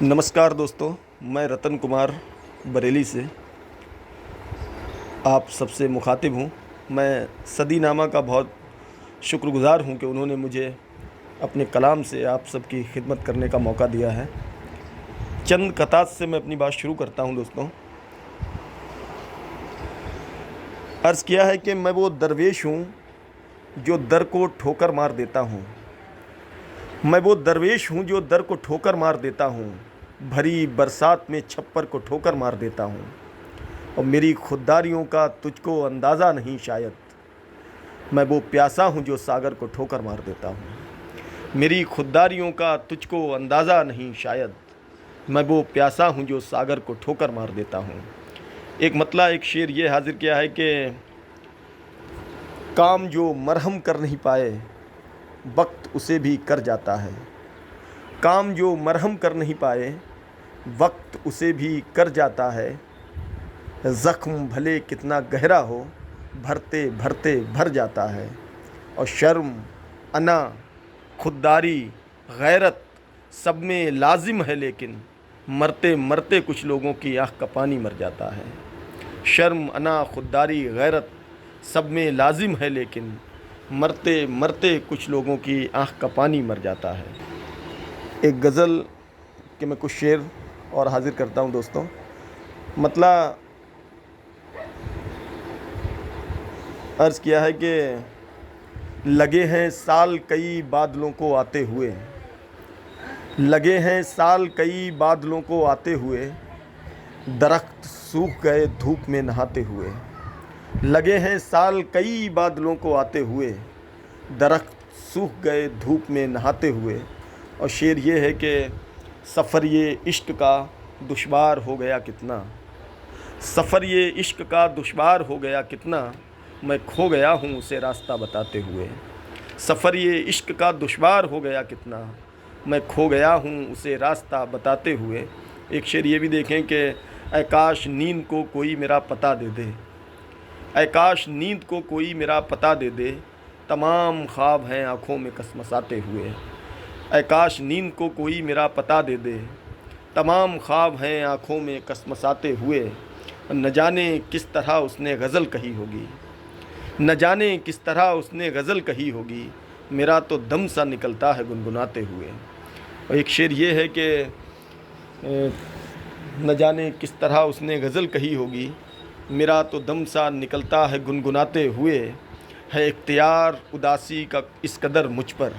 नमस्कार दोस्तों, मैं रतन कुमार बरेली से आप सबसे मुखातिब हूँ। मैं सदीनामा का बहुत शुक्रगुज़ार हूँ कि उन्होंने मुझे अपने कलाम से आप सबकी खिदमत करने का मौका दिया है। चंद कतात से मैं अपनी बात शुरू करता हूँ दोस्तों। अर्ज़ किया है कि मैं वो दरवेश हूँ जो दर को ठोकर मार देता हूँ। मैं वो दरवेश हूँ जो दर को ठोकर मार देता हूँ, भरी बरसात में छप्पर को ठोकर मार देता हूँ। और मेरी खुददारियों का तुझको अंदाज़ा नहीं शायद, मैं वो प्यासा हूँ जो सागर को ठोकर मार देता हूँ। मेरी खुददारियों का तुझको अंदाज़ा नहीं शायद, मैं वो प्यासा हूँ जो सागर को ठोकर मार देता हूँ। एक मतला एक शेर ये हाजिर किया है कि काम जो मरहम कर नहीं पाए वक्त उसे भी कर जाता है। काम जो मरहम कर नहीं पाए वक्त उसे भी कर जाता है। ज़ख्म भले कितना गहरा हो भरते भरते भर जाता है। और शर्म, अना, खुददारी, गैरत सब में लाजिम है, लेकिन मरते मरते कुछ लोगों की आँख का पानी मर जाता है। शर्म, अना, खुददारी, गैरत सब में लाजिम है, लेकिन मरते मरते कुछ लोगों की आँख का पानी मर जाता है। एक गज़ल के मैं कुछ शेर और हाजिर करता हूँ दोस्तों। मतला अर्ज़ किया है कि लगे हैं साल कई बादलों को आते हुए, लगे हैं साल कई बादलों को आते हुए, दरख्त सूख गए धूप में नहाते हुए। लगे हैं साल कई बादलों को आते हुए, दरख्त सूख गए धूप में नहाते हुए। और शेर ये है कि सफ़र ये इश्क का दुश्वार हो गया कितना, सफ़र ये इश्क का दुश्वार हो गया कितना, मैं खो गया हूँ उसे रास्ता बताते हुए। सफ़र ये इश्क का दुश्वार हो गया कितना, मैं खो गया हूँ उसे रास्ता बताते हुए। एक शेर ये भी देखें कि ऐ काश नींद को कोई मेरा पता दे दे, ऐ काश नींद को कोई मेरा पता दे दे, तमाम ख्वाब हैं आँखों में कसमसाते हुए। ऐ काश नींद को कोई मेरा पता दे दे, तमाम ख्वाब हैं आँखों में कसमसाते हुए। न जाने किस तरह उसने गज़ल कही होगी, न जाने किस तरह उसने गज़ल कही होगी, मेरा तो दम सा निकलता है गुनगुनाते हुए। और एक शेर ये है कि न जाने किस तरह उसने गज़ल कही होगी, मेरा तो दम सा निकलता है गुनगुनाते हुए। है इख्तियार उदासी का इस कदर मुझ पर,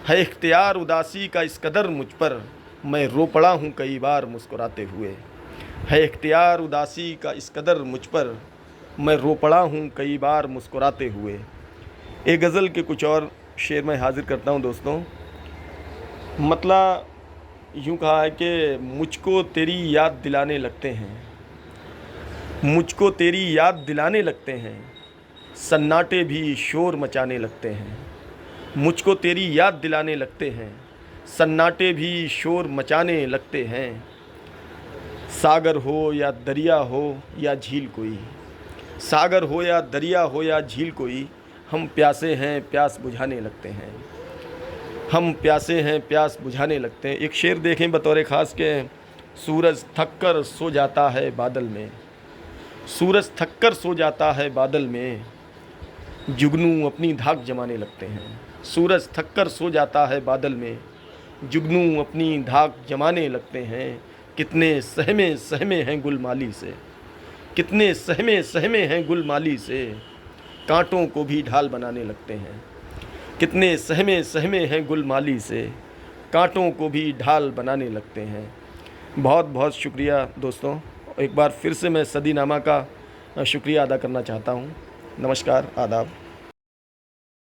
है इख्तियार उदासी का इस कदर मुझ पर, मैं रो पड़ा हूँ कई बार मुस्कुराते हुए। है इख्तियार उदासी का इस कदर मुझ पर, मैं रो पड़ा हूँ कई बार मुस्कुराते हुए। एक गज़ल के कुछ और शेर मैं हाजिर करता हूँ दोस्तों। मतला यूँ कहा है कि मुझको तेरी याद दिलाने लगते हैं, मुझको तेरी याद दिलाने लगते हैं, सन्नाटे भी शोर मचाने लगते हैं। मुझको तेरी याद दिलाने लगते हैं, सन्नाटे भी शोर मचाने लगते हैं। सागर हो या दरिया हो या झील कोई, सागर हो या दरिया हो या झील कोई, हम प्यासे हैं प्यास बुझाने लगते हैं, हम प्यासे हैं प्यास बुझाने लगते हैं। एक शेर देखें बतौर ख़ास के सूरज थक कर सो जाता है बादल में, सूरज थक कर सो जाता है बादल में, जुगनू अपनी धाक जमाने लगते हैं। सूरज थक कर सो जाता है बादल में, जुगनू अपनी धाक जमाने लगते हैं। कितने सहमे सहमे हैं गुल माली से, कितने सहमे सहमे हैं गुल माली से, कांटों को भी ढाल बनाने लगते हैं। कितने सहमे सहमे हैं गुल माली से, कांटों को भी ढाल बनाने लगते हैं। बहुत बहुत शुक्रिया दोस्तों। एक बार फिर से मैं सदीनामा का शुक्रिया अदा करना चाहता हूँ। नमस्कार, आदाब।